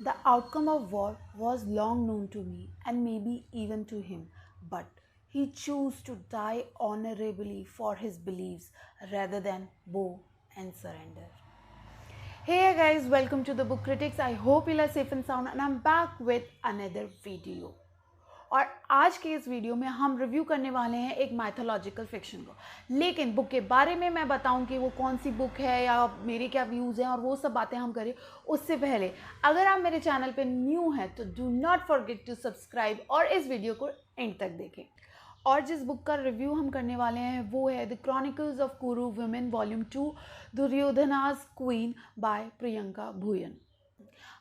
The outcome of war was long known to me and maybe even to him, but he chose to die honorably for his beliefs rather than bow and surrender. Hey guys, welcome to the Book Critics. I hope you are safe and sound and I'm back with another video. और आज के इस video में हम review करने वाले हैं एक माइथोलॉजिकल फिक्शन को। लेकिन बुक के बारे में मैं बताऊं कि वो कौन सी बुक है या मेरे क्या व्यूज़ हैं और वो सब बातें हम करें उससे पहले अगर आप मेरे चैनल पे न्यू हैं तो do not forget to subscribe और इस वीडियो को एंड तक देखें। और जिस बुक का रिव्यू हम करने वाले हैं वो है the chronicles of Kuru women volume 2 Duryodhana's queen by Priyanka Bhuyan.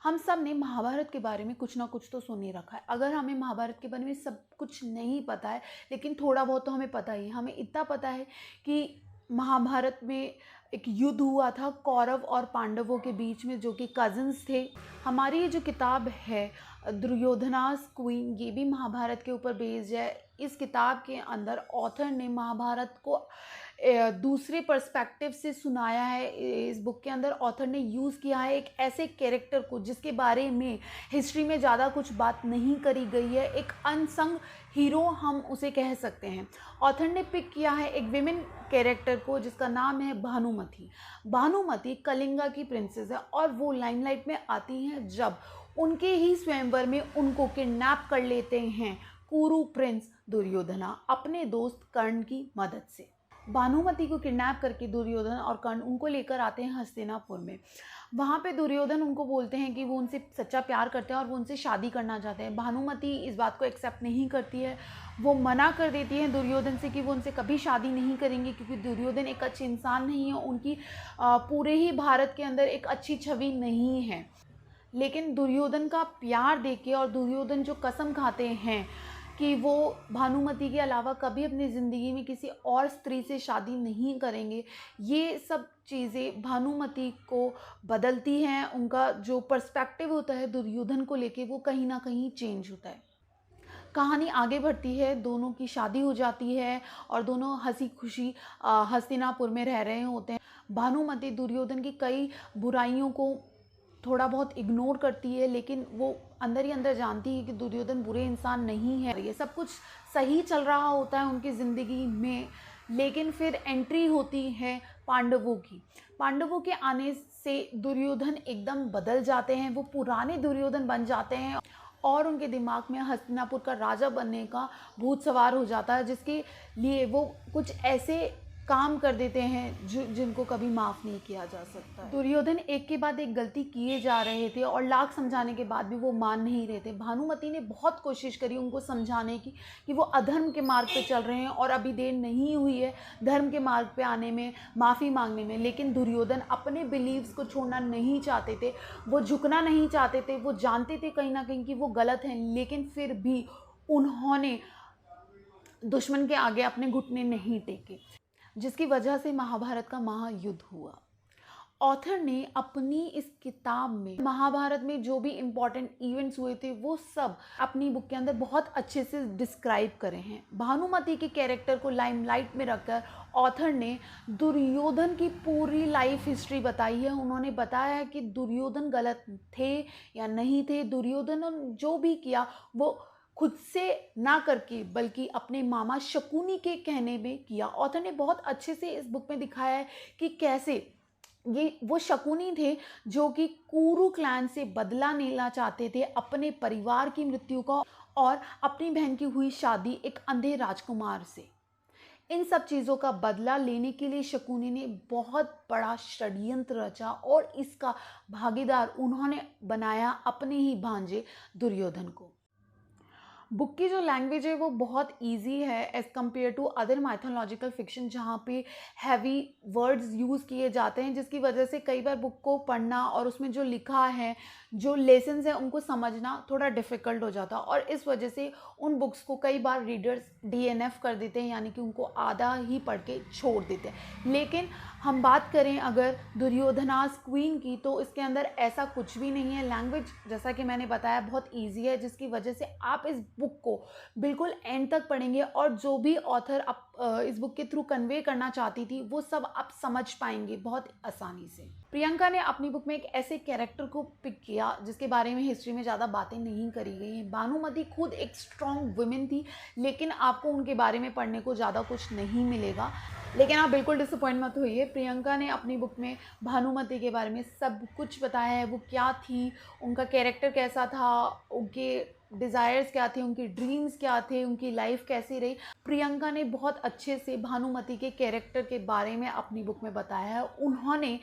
हम सब ने महाभारत के बारे में कुछ ना कुछ तो सुन ही रखा है। अगर हमें महाभारत के बारे में सब कुछ नहीं पता है लेकिन थोड़ा बहुत तो हमें पता ही। हमें इतना पता है कि महाभारत में एक युद्ध हुआ था कौरव और पांडवों के बीच में, जो कि कज़न्स थे। हमारी ये जो किताब है दुर्योधनास क्वीन, ये भी महाभारत के ऊपर बेस्ड है। इस किताब के अंदर ऑथर ने महाभारत को दूसरे पर्सपेक्टिव से सुनाया है। इस बुक के अंदर ऑथर ने यूज़ किया है एक ऐसे कैरेक्टर को जिसके बारे में हिस्ट्री में ज़्यादा कुछ बात नहीं करी गई है। एक अनसंग हीरो हम उसे कह सकते हैं। ऑथर ने पिक किया है एक विमेन कैरेक्टर को जिसका नाम है भानुमति। भानुमति कलिंगा की प्रिंसेस है और वो लाइमलाइट में आती हैं जब उनके ही स्वयंवर में उनको किडनैप कर लेते हैं कुरु प्रिंस दुर्योधना अपने दोस्त कर्ण की मदद से। भानुमति को किडनैप करके दुर्योधन और कर्ण उनको लेकर आते हैं हस्तिनापुर में। वहाँ पे दुर्योधन उनको बोलते हैं कि वो उनसे सच्चा प्यार करते हैं और वो उनसे शादी करना चाहते हैं। भानुमति इस बात को एक्सेप्ट नहीं करती है। वो मना कर देती है दुर्योधन से कि वो उनसे कभी शादी नहीं करेंगे क्योंकि दुर्योधन एक अच्छे इंसान नहीं है। उनकी पूरे ही भारत के अंदर एक अच्छी छवि नहीं है। लेकिन दुर्योधन का प्यार देके और दुर्योधन जो कसम खाते हैं कि वो भानुमति के अलावा कभी अपनी ज़िंदगी में किसी और स्त्री से शादी नहीं करेंगे, ये सब चीज़ें भानुमति को बदलती हैं। उनका जो पर्सपेक्टिव होता है दुर्योधन को लेके वो कहीं ना कहीं चेंज होता है। कहानी आगे बढ़ती है, दोनों की शादी हो जाती है और दोनों हंसी खुशी हस्तिनापुर में रह रहे होते हैं। भानुमति दुर्योधन की कई बुराइयों को थोड़ा बहुत इग्नोर करती है लेकिन वो अंदर ही अंदर जानती है कि दुर्योधन बुरे इंसान नहीं है। ये सब कुछ सही चल रहा होता है उनकी ज़िंदगी में। लेकिन फिर एंट्री होती है पांडवों की। पांडवों के आने से दुर्योधन एकदम बदल जाते हैं। वो पुराने दुर्योधन बन जाते हैं और उनके दिमाग में हस्तिनापुर का राजा बनने का भूत सवार हो जाता है, जिसके लिए वो कुछ ऐसे काम कर देते हैं जिनको कभी माफ़ नहीं किया जा सकता। दुर्योधन एक के बाद एक गलती किए जा रहे थे और लाख समझाने के बाद भी वो मान नहीं रहे थे। भानुमति ने बहुत कोशिश करी उनको समझाने की कि वो अधर्म के मार्ग पे चल रहे हैं और अभी देर नहीं हुई है धर्म के मार्ग पे आने में, माफ़ी मांगने में। लेकिन दुर्योधन अपने बिलीव्स को छोड़ना नहीं चाहते थे, वो झुकना नहीं चाहते थे। वो जानते थे कहीं ना कहीं कि वो गलत हैं, लेकिन फिर भी उन्होंने दुश्मन के आगे अपने घुटने नहीं टेके, जिसकी वजह से महाभारत का महायुद्ध हुआ। ऑथर ने अपनी इस किताब में महाभारत में जो भी इम्पोर्टेंट इवेंट्स हुए थे वो सब अपनी बुक के अंदर बहुत अच्छे से डिस्क्राइब करे हैं। भानुमति के कैरेक्टर को लाइमलाइट में रखकर ऑथर ने दुर्योधन की पूरी लाइफ हिस्ट्री बताई है। उन्होंने बताया है कि दुर्योधन गलत थे या नहीं थे। दुर्योधन जो भी किया वो खुद से ना करके बल्कि अपने मामा शकुनी के कहने में किया। ऑथर ने बहुत अच्छे से इस बुक में दिखाया है कि कैसे ये वो शकुनी थे जो कि कुरु क्लैन से बदला लेना चाहते थे अपने परिवार की मृत्यु का और अपनी बहन की हुई शादी एक अंधे राजकुमार से। इन सब चीज़ों का बदला लेने के लिए शकुनी ने बहुत बड़ा षड्यंत्र रचा और इसका भागीदार उन्होंने बनाया अपने ही भांजे दुर्योधन को। बुक की जो लैंग्वेज है वो बहुत इजी है as compare to other mythological fiction जहाँ पे हैवी वर्ड्स यूज़ किए जाते हैं, जिसकी वजह से कई बार बुक को पढ़ना और उसमें जो लिखा है, जो लेसन्स हैं, उनको समझना थोड़ा डिफ़िकल्ट हो जाता है। और इस वजह से उन बुक्स को कई बार रीडर्स DNF कर देते हैं, यानी कि उनको आधा ही पढ़ के छोड़ देते हैं। लेकिन हम बात करें अगर दुर्योधनास क्वीन की तो इसके अंदर ऐसा कुछ भी नहीं है। लैंग्वेज जैसा कि मैंने बताया बहुत ईजी है, जिसकी वजह से आप इस बुक को बिल्कुल एंड तक पढ़ेंगे और जो भी ऑथर इस बुक के थ्रू कन्वे करना चाहती थी वो सब आप समझ पाएंगे बहुत आसानी से। प्रियंका ने अपनी बुक में एक ऐसे कैरेक्टर को पिक किया जिसके बारे में हिस्ट्री में ज़्यादा बातें नहीं करी गई हैं। भानुमति खुद एक स्ट्रॉन्ग वुमेन थी, लेकिन आपको उनके बारे में पढ़ने को ज़्यादा कुछ नहीं मिलेगा। लेकिन आप बिल्कुल डिसअपॉइंट मत होइए, प्रियंका ने अपनी बुक में भानुमति के बारे में सब कुछ बताया है। वो क्या थी, उनका कैरेक्टर कैसा था, उनके डिज़ायर्स क्या थे, उनकी ड्रीम्स क्या थे, उनकी लाइफ कैसी रही। प्रियंका ने बहुत अच्छे से भानुमति के कैरेक्टर के बारे में अपनी बुक में बताया है। उन्होंने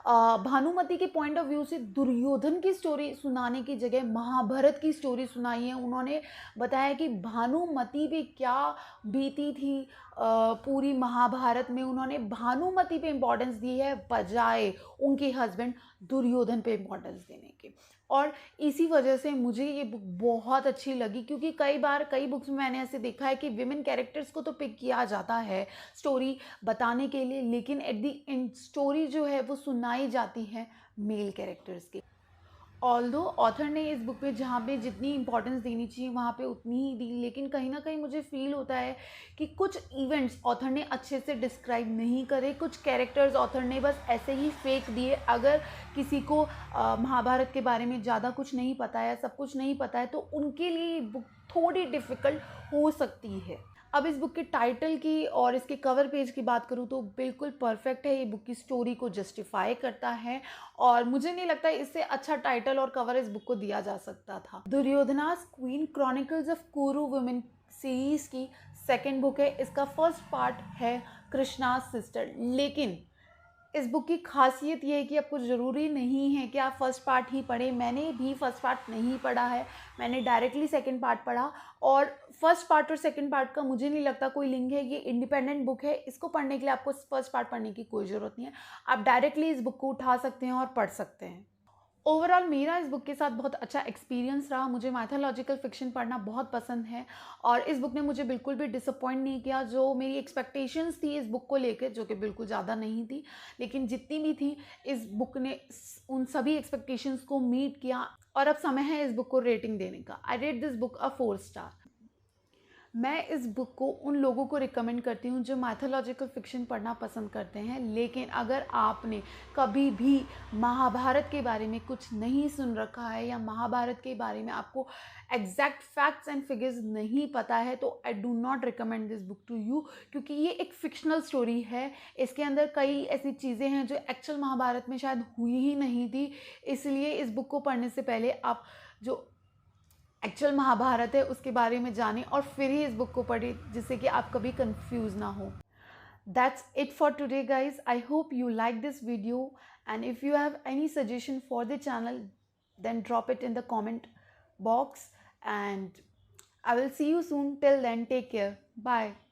भानुमति के पॉइंट ऑफ व्यू से दुर्योधन की स्टोरी सुनाने की जगह महाभारत की स्टोरी सुनाई है। उन्होंने बताया कि भानुमति पे क्या बीती थी पूरी महाभारत में। उन्होंने भानुमति पे इम्पोर्टेंस दी है बजाय उनके हस्बैंड दुर्योधन पे इम्पोर्टेंस देने के। और इसी वजह से मुझे ये बुक बहुत अच्छी लगी, क्योंकि कई बार कई बुक्स में मैंने ऐसे देखा है कि विमेन कैरेक्टर्स को तो पिक किया जाता है स्टोरी बताने के लिए, लेकिन एट दी एंड स्टोरी जो है वो सुनाई जाती है मेल कैरेक्टर्स की। ऑल्दो ऑथर ने इस बुक पे जहाँ पे जितनी इंपॉर्टेंस देनी चाहिए वहाँ पे उतनी ही दी, लेकिन कहीं ना कहीं मुझे फील होता है कि कुछ इवेंट्स ऑथर ने अच्छे से डिस्क्राइब नहीं करे, कुछ कैरेक्टर्स ऑथर ने बस ऐसे ही फेंक दिए। अगर किसी को महाभारत के बारे में ज़्यादा कुछ नहीं पता है, सब कुछ नहीं पता है, तो उनके लिए ये बुक थोड़ी डिफ़िकल्ट हो सकती है। अब इस बुक के टाइटल की और इसके कवर पेज की बात करूँ तो बिल्कुल परफेक्ट है, ये बुक की स्टोरी को जस्टिफाई करता है और मुझे नहीं लगता इससे अच्छा टाइटल और कवर इस बुक को दिया जा सकता था। दुर्योधनास queen chronicles of Kuru women series की सेकेंड बुक है। इसका फर्स्ट पार्ट है कृष्णास सिस्टर, लेकिन इस बुक की खासियत ये है कि आपको ज़रूरी नहीं है कि आप फर्स्ट पार्ट ही पढ़ें। मैंने भी फर्स्ट पार्ट नहीं पढ़ा है, मैंने डायरेक्टली सेकंड पार्ट पढ़ा और फर्स्ट पार्ट और सेकंड पार्ट का मुझे नहीं लगता कोई लिंक है। ये इंडिपेंडेंट बुक है, इसको पढ़ने के लिए आपको फर्स्ट पार्ट पढ़ने की कोई ज़रूरत नहीं है। आप डायरेक्टली इस बुक को उठा सकते हैं और पढ़ सकते हैं। ओवरऑल मेरा इस बुक के साथ बहुत अच्छा एक्सपीरियंस रहा। मुझे माइथोलॉजिकल फिक्शन पढ़ना बहुत पसंद है और इस बुक ने मुझे बिल्कुल भी डिसअपॉइंट नहीं किया। जो मेरी एक्सपेक्टेशंस थी इस बुक को लेकर, जो कि बिल्कुल ज़्यादा नहीं थी, लेकिन जितनी भी थी इस बुक ने उन सभी एक्सपेक्टेशंस को मीट किया। और अब समय है इस बुक को रेटिंग देने का। आई rate this book a 4 star. मैं इस बुक को उन लोगों को रिकमेंड करती हूँ जो माइथोलॉजिकल फिक्शन पढ़ना पसंद करते हैं, लेकिन अगर आपने कभी भी महाभारत के बारे में कुछ नहीं सुन रखा है या महाभारत के बारे में आपको एग्जैक्ट फैक्ट्स एंड फिगर्स नहीं पता है तो I do not recommend this book to you, क्योंकि ये एक फिक्शनल स्टोरी है। इसके अंदर कई ऐसी चीज़ें हैं जो एक्चुअल महाभारत में शायद हुई ही नहीं थी, इसलिए इस बुक को पढ़ने से पहले आप जो एक्चुअल महाभारत है उसके बारे में जानें और फिर ही इस बुक को पढ़ें, जिससे कि आप कभी कंफ्यूज ना हो। That's it for today, guys. I hope you like this video, and if you have any suggestion for the channel, then drop it in the comment box, and I will see you soon. Till then, take care. Bye.